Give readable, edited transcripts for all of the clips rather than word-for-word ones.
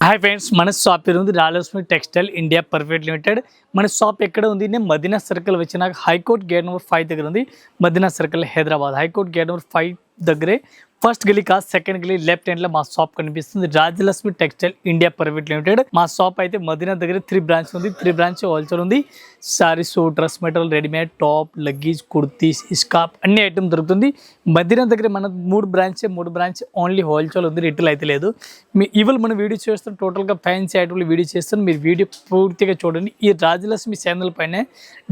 Hi friends, మన shop పేరు ఉంది Rayalakshmi textile India private limited. మన షాప్ ఎక్కడ ఉంది? నేను మదీనా సర్కిల్ వచ్చిన హైకోర్ట్ గేట్ నెంబర్ 5 దగ్గర ఉంది. Madina circle Hyderabad. High court gate number 5 దగ్గరే ఫస్ట్ గలీ కా సెకండ్ గలీ లెఫ్ట్ హ్యాండ్ లో మా షాప్ కనిపిస్తుంది. Rajalakshmi textile India private limited. మా షాప్ అయితే మదీనా దగ్గర 3 బ్రాంచ్ ఉంది. 3 బ్రాంచ్ హోల్సేల్ ఉంది. Saris, dress material, readymade, top, luggage, kurtis, scarf అన్ని ఐటమ్ దొరుకుతుంది. మదీనా దగ్గర మన 3 బ్రాంచ్ ఓన్లీ హోల్సేల్ ఉంది, రిటైల్ అయితే లేదు. మీ ఇవాళ మనం వీడియో చేస్తాం, టోటల్గా ఫ్యాన్సీ ఐటమ్లు వీడియో చేస్తాను. మీరు వీడియో పూర్తిగా చూడండి. ఈ రాజలక్ష్మి ఛానల్ పైన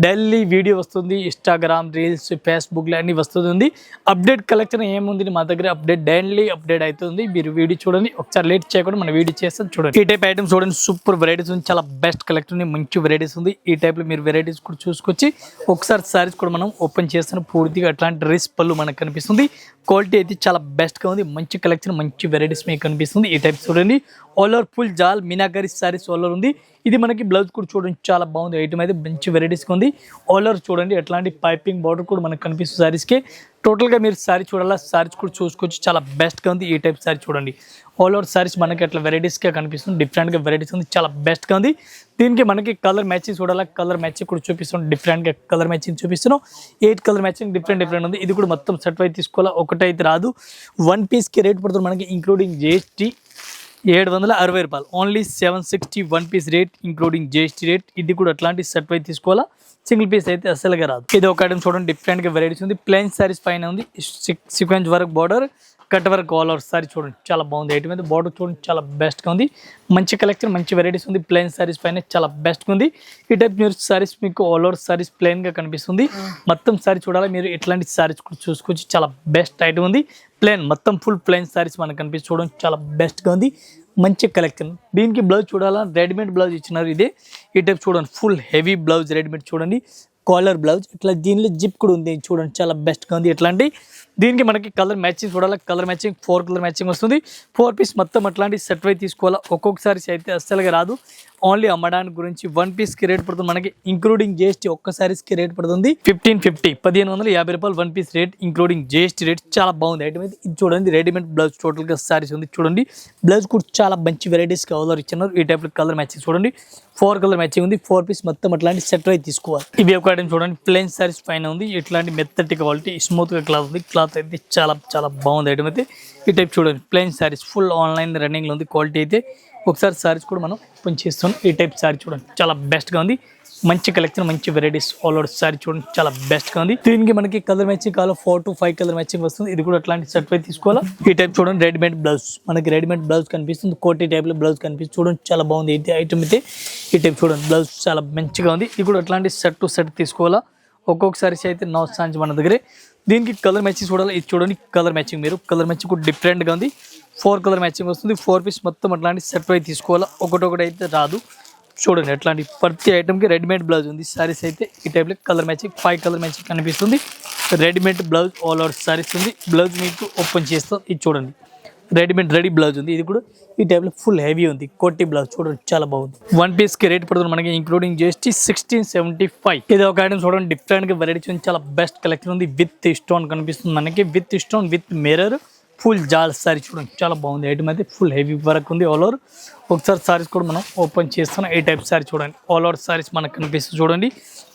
డైలీ వీడియో వస్తుంది. ఇన్స్టాగ్రామ్ రీల్స్, ఫేస్బుక్లో అన్ని వస్తుంది. అప్డేట్ కలెక్షన్ ఏముంది మా దగ్గర, అప్డేట్ డైలీ అప్డేట్ అవుతుంది. మీరు వీడియో చూడండి, ఒకసారి లేట్ చేయకుండా మన వీడియో చేస్తాం చూడండి. ఈ టైప్ ఐటమ్స్ చూడండి, సూపర్ వెరైటీస్ ఉంది, చాలా బెస్ట్ కలెక్షన్ ఉంది, మంచి వెరైటీస్ ఉంది. ఈ టైప్లో మీరు వెరైటీస్ కూడా చూసుకొచ్చి ఒకసారి సారీస్ కూడా మనం ఓపెన్ చేస్తాను. పూర్తిగా అట్లాంటి డ్రెస్ పళ్ళు మనకు కనిపిస్తుంది. క్వాలిటీ అయితే చాలా బెస్ట్గా ఉంది, మంచి కలెక్షన్, మంచి వెరైటీస్ మీకు కనిపిస్తుంది. ఈ టైప్ చూడండి, ఆల్ ఓవర్ ఫుల్ జాల్ మీనాకరి సారీస్ ఆల్ ఓవర్ ఉంది. ఇది మనకి బ్లౌజ్ కూడా చూడండి, చాలా బాగుంది. ఐటమ్ అయితే మంచి వెరైటీస్గా ఉంది. ఆల్ ఓవర్ చూడండి, ఎట్లాంటి పైపింగ్ బార్డర్ కూడా మనకు కనిపిస్తుంది సారీస్కి. టోటల్గా మీరు సారీ చూడాలా, సారీస్ కూడా చూసుకోవచ్చు, చాలా బెస్ట్గా ఉంది. ఈ టైప్ సారీ చూడండి, ఆల్ ఓవర్ సారీస్ మనకి అట్లా వెరైటీస్గా కనిపిస్తుంది. డిఫరెంట్గా వెరైటీస్ ఉంది, చాలా బెస్ట్గా ఉంది. దీనికి మనకి కలర్ మ్యాచింగ్ చూడాలా, కలర్ మ్యాచింగ్ కూడా చూపిస్తున్నాం. డిఫరెంట్గా కలర్ మ్యాచింగ్ చూపిస్తున్నాం. 8 కలర్ మ్యాచింగ్ డిఫరెంట్ ఉంది. ఇది కూడా మొత్తం సెట్ అయితే తీసుకోవాలా, ఒకటైతే రాదు. 1 పీస్కి రేట్ పడుతుంది మనకి ఇంక్లూడింగ్ GST 760 రూపాయలు. Only 760 1 piece rate including GST rate. ఇది కూడా అట్లాంటి సెట్ అయితే తీసుకోవాలా, సింగిల్ పీస్ అయితే అసలుగా రాదు. ఇది ఒక ఐటమ్ చూడండి, డిఫరెంట్గా వెరైటీస్ ఉంది. ప్లెయిన్ సారీస్ పైన ఉంది, sequence work border, cut work all over sorry చూడండి, చాలా బాగుంది. ఐటమ్ అయితే బార్డర్ చూడండి, చాలా బెస్ట్గా ఉంది. మంచి కలెక్షన్, మంచి వెరైటీస్ ఉంది. ప్లెయిన్ సారీస్ పైన చాలా బెస్ట్గా ఉంది. ఈ టైప్ మీరు సారీస్ మీకు ఆల్ ఓవర్ సారీస్ ప్లెయిన్గా కనిపిస్తుంది. మొత్తం సారీ చూడాలి మీరు, ఎట్లాంటి సారీస్ కూడా చూసుకోవచ్చు, చాలా బెస్ట్ ఐటమ్ ఉంది. ప్లెయిన్ మొత్తం ఫుల్ ప్లెయిన్ సారీస్ మనకు కనిపిస్తుంది చూడండి, చాలా బెస్ట్గా ఉంది, మంచి కలెక్షన్. దీనికి బ్లౌజ్ చూడాలా, రెడీమేడ్ బ్లౌజ్ ఇచ్చినారు. ఇదే ఈ టైప్ చూడండి, ఫుల్ హెవీ బ్లౌజ్ రెడీమేడ్ చూడండి, కాలర్ బ్లౌజ్. ఇట్లా దీనిలో జిప్ కూడా ఉంది చూడండి, చాలా బెస్ట్గా ఉంది. ఎట్లాంటి దీనికి మనకి కలర్ మ్యాచింగ్ చూడాలి, కలర్ మ్యాచింగ్ 4 కలర్ మ్యాచింగ్ వస్తుంది. 4 పీస్ మొత్తం అట్లాంటి సెట్ అయితే తీసుకోవాలా. ఒక్కొక్కసారి అయితే అస్సలుగా రాదు. ఓన్లీ అమ్మడానికి గురించి 1 పీస్కి రేట్ పడుతుంది మనకి ఇంక్లూడింగ్ GST. ఒక్క సారీస్కి రేట్ పడుతుంది 1550 రూపాయలు 1 piece rate including GST rate. చాలా బాగుంది ఐటమ్ అయితే. ఇది చూడండి, రెడీమేడ్ బ్లౌజ్ టోటల్గా సారీస్ ఉంది చూడండి. బ్లౌజ్ కూడా చాలా మంచి వెరైటీస్ కలర్ ఇచ్చినారు. ఈ టైప్లో కలర్ మ్యాచింగ్ చూడండి, 4 కలర్ మ్యాచింగ్ ఉంది. 4 పీస్ మొత్తం అట్లాంటి సెట్ అయితే తీసుకోవాలి. ఇవి ఒక ఐటమ్ చూడండి, ప్లెయిన్ సారీస్ పైన ఉంది. ఇట్లాంటి మెత్తటి క్వాలిటీ, స్మూత్గా క్లాత్ ఉంది. క్లాత్ అయితే చాలా చాలా బాగుంది ఐటమ్ అయితే. ఈ టైప్ చూడండి, ప్లెయిన్ సారీస్ ఫుల్ ఆన్లైన్ రన్నింగ్లో ఉంది. క్వాలిటీ అయితే ఒకసారి సారీస్ కూడా మనం ఓపెన్ చేస్తాం. ఈ టైప్ సారీ చూడండి, చాలా బెస్ట్గా ఉంది. మంచి కలెక్షన్, మంచి వెరైటీస్ ఆల్ ఓవర్ సారీ చూడండి, చాలా బెస్ట్గా ఉంది. దీనికి మనకి కలర్ మ్యాచింగ్ కావాలి, 4 to 5 కలర్ మ్యాచింగ్ వస్తుంది. ఇది కూడా అట్లాంటి సెట్ అయితే తీసుకోవాలా. ఈ టైప్ చూడండి, రెడీమేడ్ బ్లౌజ్ మనకి రెడీమేడ్ బ్లౌజ్ కనిపిస్తుంది. కోటి టైప్లో బ్లౌజ్ కనిపిస్తుంది చూడండి, చాలా బాగుంది. ఇది ఐటమ్ అయితే ఈ టైప్ చూడండి, బ్లౌజ్ చాలా మంచిగా ఉంది. ఇది కూడా అట్లాంటి సెట్ టు సెట్ తీసుకోవాలా. ఒక్కొక్కసారి అయితే నో సాంజ్ మన దగ్గరే. దీనికి కలర్ మ్యాచింగ్ చూడాలి. ఇది చూడండి, కలర్ మ్యాచింగ్ మీరు కలర్ మ్యాచింగ్ కూడా డిఫరెంట్గా ఉంది. 4 కలర్ మ్యాచింగ్ వస్తుంది. 4 పీస్ మొత్తం అట్లాంటి సెట్ అయితే తీసుకోవాలా. ఒకటి అయితే రాదు. చూడండి, ఎట్లాంటి ప్రతి ఐటమ్కి రెడీమేడ్ బ్లౌజ్ ఉంది. సారీస్ అయితే ఈ టైప్లో కలర్ మ్యాచింగ్ 5 కలర్ మ్యాచింగ్ కనిపిస్తుంది. Readymade blouse all over saris ఉంది. బ్లౌజ్ మీకు ఓపెన్ చేస్తాం. ఇది చూడండి, రెడీ బ్లౌజ్ ఉంది. ఇది కూడా ఈ టైప్లో ఫుల్ హెవీ ఉంది. కోటి బ్లౌజ్ చూడండి, చాలా బాగుంది. 1 పీస్కి రేట్ పడుతుంది మనకి ఇంక్లూడింగ్ GST 1675. ఇది ఒక ఐటమ్ చూడండి, డిఫరెంట్గా వెరైటీస్ ఉంది, చాలా బెస్ట్ కలెక్షన్ ఉంది. విత్ స్టోన్ కనిపిస్తుంది మనకి, with stone with mirror full జాల్ సారీ చూడండి, చాలా బాగుంది. ఐటమ్ అయితే ఫుల్ హెవీ వర్క్ ఉంది ఆల్ ఓవర్. ఒకసారి సారీస్ కూడా మనం ఓపెన్ చేస్తున్నాం. ఈ టైప్ సారీ చూడండి, ఆల్ ఓవర్ సారీస్ మనకు కనిపిస్తుంది చూడండి,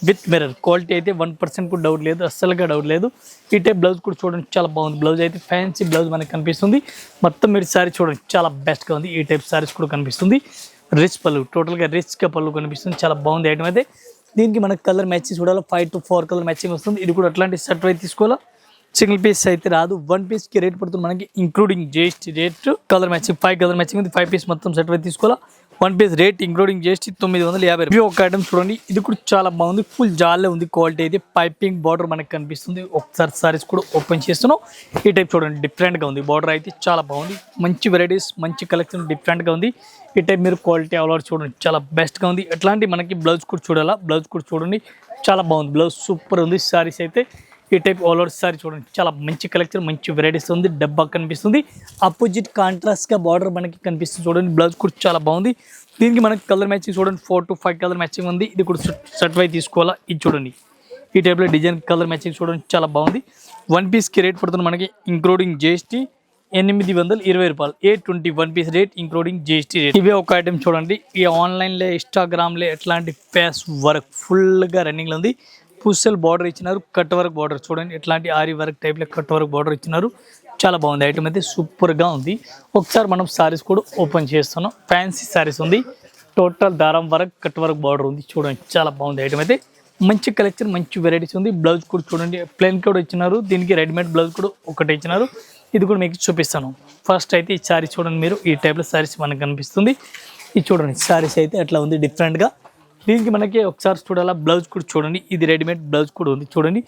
విత్ మిర్రర్. క్వాలిటీ అయితే 1% కూడా డౌట్ లేదు, అస్సలుగా డౌట్ లేదు. ఈ టైప్ బ్లౌజ్ కూడా చూడండి, చాలా బాగుంది. బ్లౌజ్ అయితే ఫ్యాన్సీ బ్లౌజ్ మనకు కనిపిస్తుంది. మొత్తం మీరు సారీ చూడండి, చాలా బెస్ట్గా ఉంది. ఈ టైప్ సారీస్ కూడా కనిపిస్తుంది. రిచ్ పళ్ళు, టోటల్గా రిచ్గా పళ్ళు కనిపిస్తుంది, చాలా బాగుంది ఐటమ్ అయితే. దీనికి మనకు కలర్ మ్యాచింగ్ చూడాలి, 5 to 4 కలర్ మ్యాచింగ్ వస్తుంది. ఇది కూడా అట్లాంటి సెట్ అయితే తీసుకోవాలా, సింగిల్ పీస్ అయితే రాదు. 1 పీస్కి రేట్ పడుతుంది మనకి including GST rate. Colour matching 5 colour matching ఉంది. 5 పీస్ మొత్తం సెట్ అయితే తీసుకోవాలా. 1 పీస్ రేట్ ఇంక్లూడింగ్ GST 950. ఇవి ఒక ఐటమ్ చూడండి, ఇది కూడా చాలా బాగుంది. ఫుల్ జాలే ఉంది. క్వాలిటీ అయితే పైపింగ్ బార్డర్ మనకు కనిపిస్తుంది. ఒకసారి సారీస్ కూడా ఓపెన్ చేస్తున్నాం. ఈ టైప్ చూడండి, డిఫరెంట్గా ఉంది. బార్డర్ అయితే చాలా బాగుంది. మంచి వెరైటీస్, మంచి కలెక్షన్, డిఫరెంట్గా ఉంది. ఈ టైప్ మీరు క్వాలిటీ ఆల్ ఓవర్ చూడండి, చాలా బెస్ట్గా ఉంది. అట్లాంటి మనకి బ్లౌజ్ కూడా చూడాలా. బ్లౌజ్ కూడా చూడండి, చాలా బాగుంది. బ్లౌజ్ సూపర్ ఉంది. సారీస్ అయితే ఈ టైప్ ఆల్ ఓవర్ సారీ చూడండి, చాలా మంచి కలెక్షన్, మంచి వెరైటీస్ ఉంది. డబ్బా కనిపిస్తుంది. అపోజిట్ కాంట్రాస్ట్గా బార్డర్ మనకి కనిపిస్తుంది చూడండి. బ్లౌజ్ కూడా చాలా బాగుంది. దీనికి మనకి కలర్ మ్యాచింగ్ చూడండి, 4 to 5 కలర్ మ్యాచింగ్ ఉంది. ఇది కూడా సెట్ అయితే తీసుకోవాలా. ఇది చూడండి, ఈ టైప్లో డిజైన్ కలర్ మ్యాచింగ్ చూడండి, చాలా బాగుంది. 1 పీస్కి రేట్ పడుతుంది మనకి ఇంక్లూడింగ్ GST 820 రూపాయలు. 820 one piece rate including GST rate. ఇవే ఒక ఐటమ్ చూడండి. ఈ ఆన్లైన్లో ఇన్స్టాగ్రామ్లో ఎట్లాంటి ఫేస్ వర్క్ ఫుల్గా రన్నింగ్లో ఉంది. పుస్సెల్ బార్డర్ ఇచ్చినారు, కట్ వర్క్ బార్డర్ చూడండి. ఎట్లాంటి ఆరి వర్క్ టైప్లో కట్ వర్క్ బార్డర్ ఇచ్చినారు. చాలా బాగుంది. ఐటమ్ అయితే సూపర్గా ఉంది. ఒకసారి మనం సారీస్ కూడా ఓపెన్ చేస్తున్నాం. ఫ్యాన్సీ సారీస్ ఉంది. టోటల్ దారం వర్క్ కట్ వర్క్ బార్డర్ ఉంది చూడండి. చాలా బాగుంది. ఐటమ్ అయితే మంచి కలెక్షన్, మంచి వెరైటీస్ ఉంది. బ్లౌజ్ కూడా చూడండి, ప్లెయిన్ కూడా ఇచ్చినారు. దీనికి రెడీమేడ్ బ్లౌజ్ కూడా ఒకటి ఇచ్చినారు. ఇది కూడా మీకు చూపిస్తాను. ఫస్ట్ అయితే ఈ సారీ చూడండి మీరు. ఈ టైప్లో సారీస్ మనకు కనిపిస్తుంది. ఇది చూడండి సారీస్ అయితే అట్లా ఉంది డిఫరెంట్గా. దీనికి మనకి ఒకసారి చూడాలా. బ్లౌజ్ కూడా చూడండి. ఇది రెడీమేడ్ బ్లౌజ్ కూడా ఉంది చూడండి.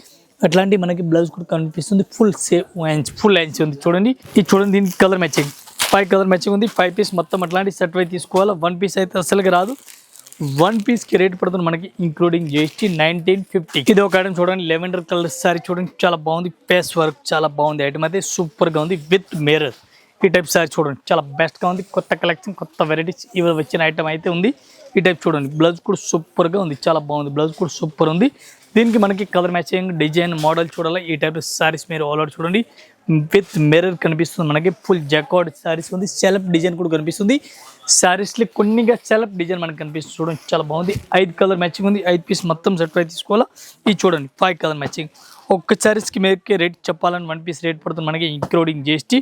అట్లాంటి మనకి బ్లౌజ్ కూడా కనిపిస్తుంది. ఫుల్ యాంచ్ ఉంది చూడండి. ఇది చూడండి. దీనికి కలర్ మ్యాచింగ్ 5 కలర్ మ్యాచింగ్ ఉంది. 5 పీస్ మొత్తం అట్లాంటి సెట్ వై తీసుకోవాలా. 1 పీస్ అయితే అసలుగా రాదు. 1 పీస్కి రేట్ పడుతుంది మనకి ఇంక్లూడింగ్ జిఎస్టీ 1950. ఇది ఒక ఐటమ్ చూడండి. లెవెండర్ కలర్ సారీ చూడండి. చాలా బాగుంది. పేస్ వర్క్ చాలా బాగుంది. ఐటమ్ అయితే సూపర్గా ఉంది విత్ మిర్రర్. ఈ టైప్ సారీ చూడండి. చాలా బెస్ట్గా ఉంది. కొత్త కలెక్షన్, కొత్త వెరైటీస్ ఇవి వచ్చిన ఐటమ్ అయితే ఉంది. ఈ టైప్ చూడండి. బ్లౌజ్ కూడా సూపర్గా ఉంది. చాలా బాగుంది. బ్లౌజ్ కూడా సూపర్ ఉంది. దీనికి మనకి కలర్ మ్యాచింగ్ డిజైన్ మోడల్ చూడాలి. ఈ టైప్ సారీస్ మీరు ఆల్ అవుట్ చూడండి. విత్ మిర్రర్ కనిపిస్తుంది మనకి. ఫుల్ జాకార్డ్ సారీస్ ఉంది. సెల్ఫ్ డిజైన్ కూడా కనిపిస్తుంది. సారీస్లో కొన్నిగా సెల్ఫ్ డిజైన్ మనకి కనిపిస్తుంది చూడండి. చాలా బాగుంది. 5 కలర్ మ్యాచింగ్ ఉంది. 5 పీస్ మొత్తం సెట్ ప్రైస్ తీసుకోవాలా. ఇది చూడండి 5 కలర్ మ్యాచింగ్. ఒక్క సారీస్కి మీకు రేట్ చెప్పాలని 1 పీస్ రేట్ పడుతుంది మనకి ఇంక్లూడింగ్ జిఎస్టీ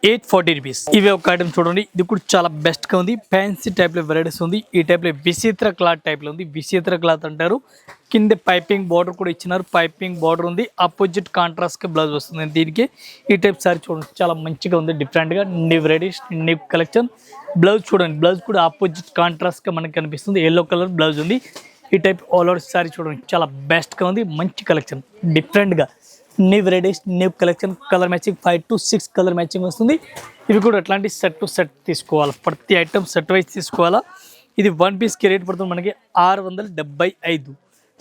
840 రూపీస్. ఇవే ఒక ఐటమ్ చూడండి. ఇది కూడా చాలా బెస్ట్గా ఉంది. ఫ్యాన్సీ టైప్లో వెరైటీస్ ఉంది. ఈ టైప్లో విచిత్ర క్లాత్ టైప్లో ఉంది. విచిత్ర క్లాత్ అంటారు. కింద పైపింగ్ బార్డర్ కూడా ఇచ్చినారు. పైపింగ్ బార్డర్ ఉంది. ఆపోజిట్ కాంట్రాస్ట్కి బ్లౌజ్ వస్తుంది దీనికి. ఈ టైప్ సారీ చూడండి. చాలా మంచిగా ఉంది. డిఫరెంట్గా new varieties, new collection. Blouse చూడండి. బ్లౌజ్ కూడా ఆపోజిట్ కాంట్రాస్ట్గా మనకి కనిపిస్తుంది. ఎల్లో కలర్ బ్లౌజ్ ఉంది. ఈ టైప్ ఆల్ ఓవర్ సారీ చూడండి. చాలా బెస్ట్గా ఉంది. మంచి కలెక్షన్, డిఫరెంట్గా new varieties, new collection. Colour matching 5 to 6 colour matching వస్తుంది. ఇవి కూడా అట్లాంటి సెట్ టు సెట్ తీసుకోవాలి. ప్రతి ఐటమ్ సెట్ వైజ్ తీసుకోవాలా. ఇది 1 పీస్కి రేట్ పడుతుంది మనకి 675,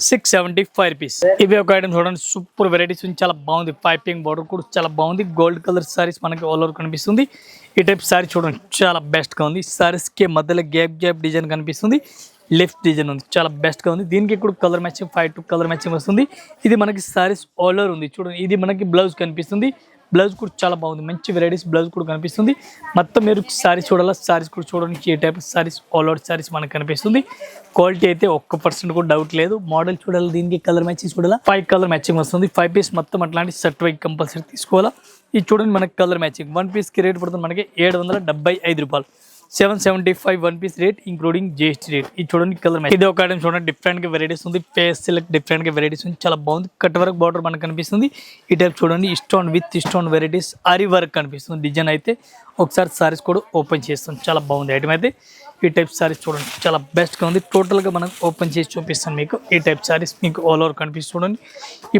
675 రూపీస్. ఇవి ఒక ఐటమ్ చూడండి. సూపర్ వెరైటీస్ ఉంది. చాలా బాగుంది. పైపింగ్ బార్డర్ కూడా చాలా బాగుంది. గోల్డ్ కలర్ సారీస్ మనకి ఆల్ ఓవర్ కనిపిస్తుంది. ఈ టైప్ సారీ చూడండి. చాలా బెస్ట్గా ఉంది. సారీస్కి మధ్యలో గ్యాప్ డిజైన్ కనిపిస్తుంది. లెఫ్ట్ డిజైన్ ఉంది. చాలా బెస్ట్గా ఉంది. దీనికి ఇప్పుడు colour matching 5 to colour matching వస్తుంది. ఇది మనకి సారీస్ ఆల్ ఓవర్ ఉంది చూడండి. ఇది మనకి బ్లౌజ్ కనిపిస్తుంది. బ్లౌజ్ కూడా చాలా బాగుంది. మంచి వెరైటీస్ బ్లౌజ్ కూడా కనిపిస్తుంది. మొత్తం మీరు సారీస్ చూడాలా. సారీస్ కూడా చూడండి. ఈ type saris all over saris మనకు కనిపిస్తుంది. క్వాలిటీ అయితే 1% కూడా డౌట్ లేదు. మోడల్ చూడాలి. దీనికి కలర్ మ్యాచింగ్ చూడాలా. 5 కలర్ మ్యాచింగ్ వస్తుంది. 5 పీస్ మొత్తం అట్లాంటి సెట్ వైజ్ కంపల్సరీ తీసుకోవాలా. ఇది చూడండి మనకి కలర్ మ్యాచింగ్. 1 పీస్కి రేట్ పడుతుంది మనకి 775 రూపాయలు. 775 1 piece rate including GST rate. ఇది చూడండి కలర్ మ్యాచింగ్. ఇది ఒక ఐటమ్ చూడండి. డిఫరెంట్గా వెరైటీస్ ఉంది. ఫేస్ సెలెక్ట్ డిఫరెంట్గా వెరైటీస్ ఉంది. చాలా బాగుంది. కట్ వర్క్ బార్డర్ మనకు కనిపిస్తుంది. ఈ టైప్ చూడండి. Stone with stone varieties aari work కనిపిస్తుంది. డిజైన్ అయితే ఒకసారి సారీస్ కూడా ఓపెన్ చేస్తాం. చాలా బాగుంది ఐటమ్ అయితే. ఈ టైప్ సారీస్ చూడండి. చాలా బెస్ట్గా ఉంది. టోటల్గా మనం ఓపెన్ చేసి చూపిస్తాం మీకు. ఈ టైప్ సారీస్ మీకు ఆల్ ఓవర్ కనిపిస్తుంది చూడండి.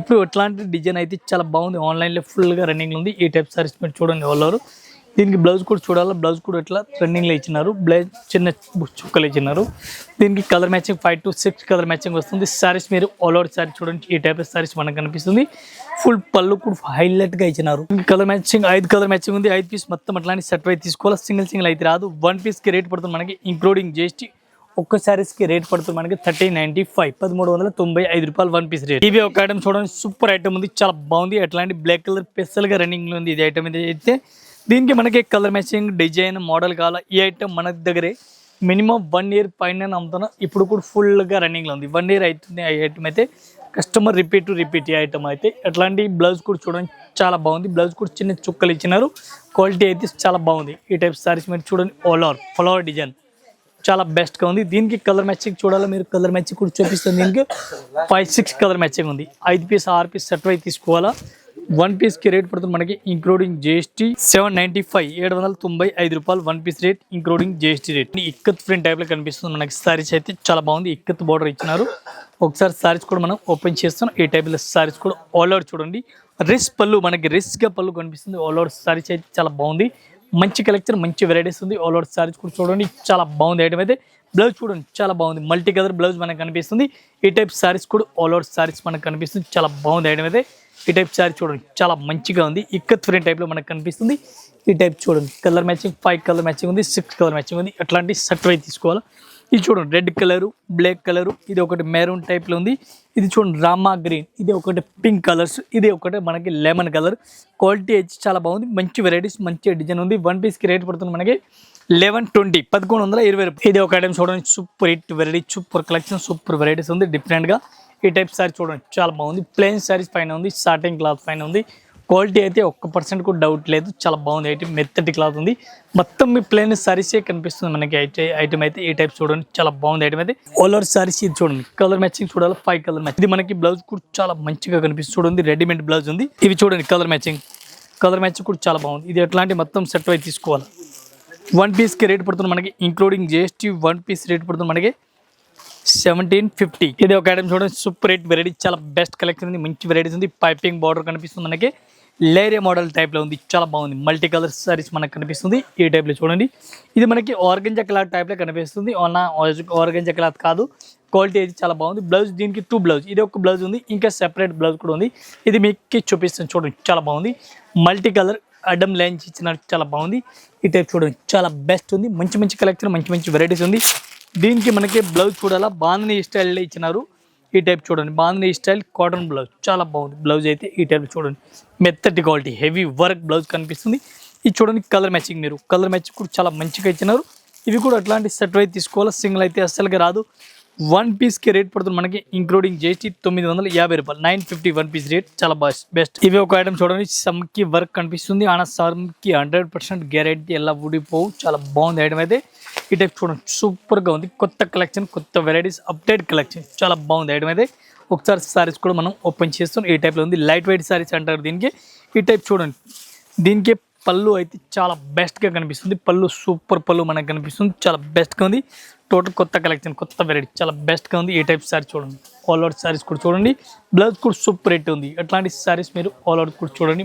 ఇప్పుడు ఎట్లాంటి డిజైన్ అయితే చాలా బాగుంది. ఆన్లైన్లో ఫుల్గా రన్నింగ్లో ఉంది. ఈ టైప్ సారీస్ మీరు చూడండి ఆల్ ఓవర్. దీనికి బ్లౌజ్ కూడా చూడాలి. బ్లౌజ్ కూడా ఇట్లా రన్నింగ్లో ఇచ్చినారు. బ్లౌజ్ చిన్న చుక్కలు ఇచ్చినారు. దీనికి colour matching 5 to 6 colour matching వస్తుంది. సారీస్ మీరు ఆల్ ఓవర్ సారీ చూడండి. ఈ టైప్ సారీస్ మనకు కనిపిస్తుంది. ఫుల్ పళ్ళు కూడా హైలైట్గా ఇచ్చినారు. కలర్ మ్యాచింగ్ 5 కలర్ మ్యాచింగ్ ఉంది. 5 పీస్ మొత్తం అట్లాంటి సెట్ వైజ్ తీసుకోవాలి. సింగిల్ అయితే రాదు. 1 పీస్కి రేట్ పడుతుంది మనకి ఇంక్లూడింగ్ జిఎస్టీ. ఒక్క సారీస్కి రేట్ పడుతుంది మనకి 1395, 1395 రూపాయలు 1 పీస్ రేట్. ఇవి ఒక ఐటమ్ చూడండి. సూపర్ ఐటమ్ ఉంది. చాలా బాగుంది. అట్లాంటి బ్లాక్ కలర్ స్పెషల్గా రన్నింగ్లో ఉంది. ఇది ఐటమ్ అయితే దీనికి మనకి కలర్ మ్యాచింగ్ డిజైన్ మోడల్ కావాలా. ఈ ఐటమ్ మన దగ్గరే మినిమం 1 year పైన అమ్ముతున్నాం. ఇప్పుడు కూడా ఫుల్గా రన్నింగ్లో ఉంది. 1 year అవుతుంది. ఈ ఐటమ్ అయితే కస్టమర్ రిపీట్ ఈ ఐటమ్ అయితే. అట్లాంటి బ్లౌజ్ కూడా చూడండి. చాలా బాగుంది. బ్లౌజ్ కూడా చిన్న చుక్కలు ఇచ్చినారు. క్వాలిటీ అయితే చాలా బాగుంది. ఈ టైప్ సారీస్ మీరు చూడండి. ఆల్ ఓవర్ ఫ్లవర్ డిజైన్ చాలా బెస్ట్గా ఉంది. దీనికి కలర్ మ్యాచింగ్ చూడాలి మీరు. కలర్ మ్యాచింగ్ కూడా చూపిస్తుంది. దీనికి 5, 6 కలర్ మ్యాచింగ్ ఉంది. 5 పీస్ 6 పీస్ సెట్ వైజ్ తీసుకోవాలా. 1 పీస్కి రేట్ పడుతుంది మనకి ఇంక్లూడింగ్ జిఎస్టీ 795, 795 రూపాయలు 1 piece rate including GST rate. Ikat print టైప్లో కనిపిస్తుంది మనకి. సారీస్ అయితే చాలా బాగుంది. ఇక్కత్ బార్డర్ ఇచ్చినారు. ఒకసారి సారీస్ కూడా మనం ఓపెన్ చేస్తాం. ఈ టైప్లో సారీస్ కూడా ఆల్ ఓవర్ చూడండి. రిస్ పళ్ళు మనకి రిస్గా పళ్ళు కనిపిస్తుంది. ఆల్ ఓవర్ సారీస్ అయితే చాలా బాగుంది. మంచి కలెక్షన్, మంచి వెరైటీస్ ఉంది. ఆల్ ఓవర్ సారీస్ కూడా చూడండి. చాలా బాగుంది ఐటమ్ అయితే. బ్లౌజ్ చూడండి. చాలా బాగుంది. మల్టీ కలర్ బ్లౌజ్ మనకు కనిపిస్తుంది. ఈ టైప్ సారీస్ కూడా ఆల్ ఓవర్ సారీస్ మనకు కనిపిస్తుంది. చాలా బాగుంది ఐటమ్ అయితే. ఈ టైప్ సారీ చూడండి. చాలా మంచిగా ఉంది. ఇక్కత్ ఫ్రేమ్ టైప్లో మనకు కనిపిస్తుంది. ఈ టైప్ చూడండి. కలర్ మ్యాచింగ్ 5 కలర్ మ్యాచింగ్ ఉంది. 6 కలర్ మ్యాచింగ్ ఉంది. అట్లాంటి సెట్ వైజ్ తీసుకోవాలి. ఇది చూడండి రెడ్ కలరు, బ్లాక్ కలరు, ఇది ఒకటి మెరూన్ టైప్లో ఉంది. ఇది చూడండి రామా గ్రీన్, ఇది ఒకటి పింక్ కలర్స్, ఇది ఒకటి మనకి లెమన్ కలర్. క్వాలిటీ అయితే చాలా బాగుంది, మంచి వెరైటీస్, మంచి డిజైన్ ఉంది. 1 పీస్కి రేట్ పడుతుంది మనకి 1120, 1120 రూపాయలు. ఇది ఒక ఐటమ్ చూడండి, super hit variety, super collection, super varieties ఉంది డిఫరెంట్గా. ఈ టైప్ సారీ చూడండి చాలా బాగుంది, ప్లెయిన్ సారీస్ పైన ఉంది, సాటిన్ క్లాత్ పైన ఉంది. క్వాలిటీ అయితే 1% కూడా డౌట్ లేదు, చాలా బాగుంది. ఐటమ్ మెత్తటి క్లాత్ ఉంది, మొత్తం మీ ప్లెయిన్ సారీసే కనిపిస్తుంది మనకి. ఐటమ్ అయితే ఈ టైప్ చూడండి చాలా బాగుంది. ఐటమ్ అయితే ఆల్ ఓవర్ సారీస్. ఇది చూడండి కలర్ మ్యాచింగ్ చూడాలి, 5 కలర్ మ్యాచింగ్. ఇది మనకి బ్లౌజ్ కూడా చాలా మంచిగా కనిపిస్తుంది చూడండి, రెడీమేడ్ బ్లౌజ్ ఉంది. ఇవి చూడండి కలర్ మ్యాచింగ్ కూడా చాలా బాగుంది. ఇది ఎట్లాంటి మొత్తం సెట్ అయి తీసుకోవాలి. 1 పీస్కి రేట్ పడుతుంది మనకి ఇంక్లూడింగ్ GST. 1 పీస్ రేట్ పడుతుంది మనకి 1750. ఇది ఒక ఐటమ్ చూడండి, సూపర్ హిట్ వెరైటీ, చాలా బెస్ట్ కలెక్షన్ ఉంది, మంచి వెరైటీస్ ఉంది. పైపింగ్ బార్డర్ కనిపిస్తుంది మనకి, లేరియా మోడల్ టైప్లో ఉంది, చాలా బాగుంది. మల్టీ కలర్ సారీస్ మనకు కనిపిస్తుంది ఈ టైప్లో చూడండి. ఇది మనకి ఆర్గంజా క్లాత్ టైప్లో కనిపిస్తుంది, ఆర్గంజా క్లాత్ కాదు. క్వాలిటీ అయితే చాలా బాగుంది. బ్లౌజ్ దీనికి 2 బ్లౌజ్, ఇది ఒక బ్లౌజ్ ఉంది, ఇంకా సెపరేట్ బ్లౌజ్ కూడా ఉంది. ఇది మీకు చూపిస్తాను చూడండి, చాలా బాగుంది. మల్టీ కలర్ అడ్డం లైన్స్ ఇచ్చినట్టు చాలా బాగుంది. ఈ టైప్ చూడండి చాలా బెస్ట్ ఉంది, మంచి మంచి కలెక్షన్, మంచి మంచి వెరైటీస్ ఉంది. దీనికి మనకి బ్లౌజ్ చూడాలా, బాందిని స్టైల్లో ఇచ్చినారు. ఈ టైప్ చూడండి, బాందిని స్టైల్ కాటన్ బ్లౌజ్, చాలా బాగుంది. బ్లౌజ్ అయితే ఈ టైప్ చూడండి, మెత్తటి క్వాలిటీ, హెవీ వర్క్ బ్లౌజ్ కనిపిస్తుంది. ఇది చూడండి కలర్ మ్యాచింగ్, మీరు కలర్ మ్యాచింగ్ కూడా చాలా మంచిగా ఇచ్చినారు. ఇవి కూడా అట్లాంటి సెట్ అయితే తీసుకోవాలి, సింగిల్ అయితే అస్సలుగా రాదు. 1 పీస్కి రేట్ పడుతుంది మనకి ఇంక్లూడింగ్ GST 950 రూపాయలు, 950 1 పీస్ రేట్, చాలా బెస్ట్. ఇవి ఒక ఐటమ్ చూడండి, సమ్కి వర్క్ కనిపిస్తుంది, ఆన సమ్కి 100% గ్యారెంటీ, ఎలా ఊడిపోవు, చాలా బాగుంది ఐటమ్ అయితే. ఈ టైప్ చూడండి సూపర్గా ఉంది, కొత్త కలెక్షన్, కొత్త వెరైటీస్, అప్డేట్ కలెక్షన్, చాలా బాగుంది ఐటమ్ అయితే. ఒకసారి సారీస్ కూడా మనం ఓపెన్ చేస్తాం. ఈ టైప్లో ఉంది, లైట్ వెయిట్ సారీస్ అంటారు దీనికి. ఈ టైప్ చూడండి, దీనికి పళ్ళు అయితే చాలా బెస్ట్గా కనిపిస్తుంది, పళ్ళు సూపర్ పళ్ళు మనకు కనిపిస్తుంది, చాలా బెస్ట్గా ఉంది. టోటల్ కొత్త కలెక్షన్, కొత్త వెరైటీ, చాలా బెస్ట్గా ఉంది. ఈ టైప్ సారీ చూడండి, ఆల్ అవుట్ సారీస్ కూడా చూడండి, బ్లౌజ్ కూడా సూపర్ హిట్ ఉంది. అట్లాంటి సారీస్ మీరు ఆల్ అవుట్ కూడా చూడండి.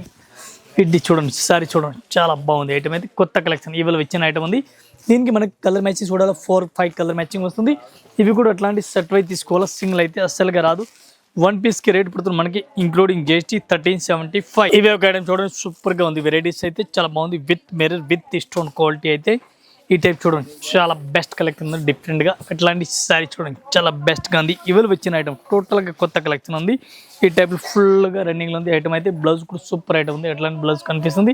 ఇది చూడండి సారీ చూడండి, చాలా బాగుంది. ఐటమ్ అయితే కొత్త కలెక్షన్, ఇవాళ వచ్చిన ఐటమ్ ఉంది. దీనికి మనకి కలర్ మ్యాచింగ్ చూడాలి, 4-5 కలర్ మ్యాచింగ్ వస్తుంది. ఇవి కూడా అట్లాంటి సెట్ అయితే తీసుకోవాలి, సింగిల్ అయితే అస్సలుగా రాదు. 1 పీస్కి రేట్ పడుతుంది మనకి ఇంక్లూడింగ్ GST 1375. ఇవి ఒక ఐటమ్ చూడండి, సూపర్గా ఉంది. వెరైటీస్ అయితే చాలా బాగుంది, with mirror, with stone quality అయితే. ఈ టైప్ చూడండి చాలా బెస్ట్ కలెక్షన్ ఉంది, డిఫరెంట్గా. అట్లాంటి సారీ చూడండి చాలా బెస్ట్గా ఉంది. ఇవాళ వచ్చిన ఐటమ్ టోటల్గా కొత్త కలెక్షన్ ఉంది. ఈ టైప్లో ఫుల్గా రన్నింగ్లో ఉంది ఐటమ్ అయితే. బ్లౌజ్ కూడా సూపర్ ఐటమ్ ఉంది, అట్లాంటి బ్లౌజ్ కనిపిస్తుంది.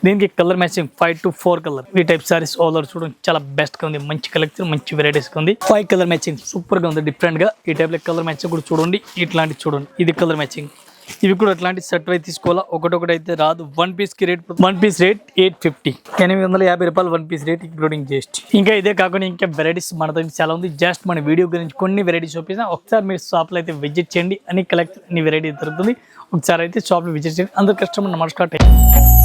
దీనికి కలర్ మ్యాచింగ్ 5 to 4 కలర్. ఈ టైప్ సారీస్ ఆల్ ఓవర్ చూడండి, చాలా బెస్ట్గా ఉంది, మంచి కలెక్షన్, మంచి వెరైటీస్గా ఉంది. 5 కలర్ మ్యాచింగ్ సూపర్గా ఉంది, డిఫరెంట్గా. ఈ టైప్లో కలర్ మ్యాచింగ్ కూడా చూడండి, ఇట్లాంటి చూడండి, ఇది కలర్ మ్యాచింగ్. ఇవి కూడా అట్లాంటి సెట్ అయితే తీసుకోవాలా, ఒకటొకటి అయితే రాదు. 1 పీస్కి రేట్, 1 పీస్ రేట్ 850, 850 రూపాయలు 1 పీస్ రేట్ ఇంక్లూడింగ్ GST. ఇంకా ఇదే కాకుండా ఇంకా వెరైటీస్ మన దగ్గర చాలా ఉంది. జస్ట్ మన వీడియో గురించి కొన్ని వెరైటీస్ చూపిస్తాం. ఒకసారి మీరు షాప్లో అయితే విజిట్ చేయండి, అన్ని కలెక్షన్, అన్ని వెరైటీ దొరుకుతుంది. ఒకసారి అయితే షాప్లో విజిట్ చేయండి. అందరు కస్టమర్ నమస్కారం.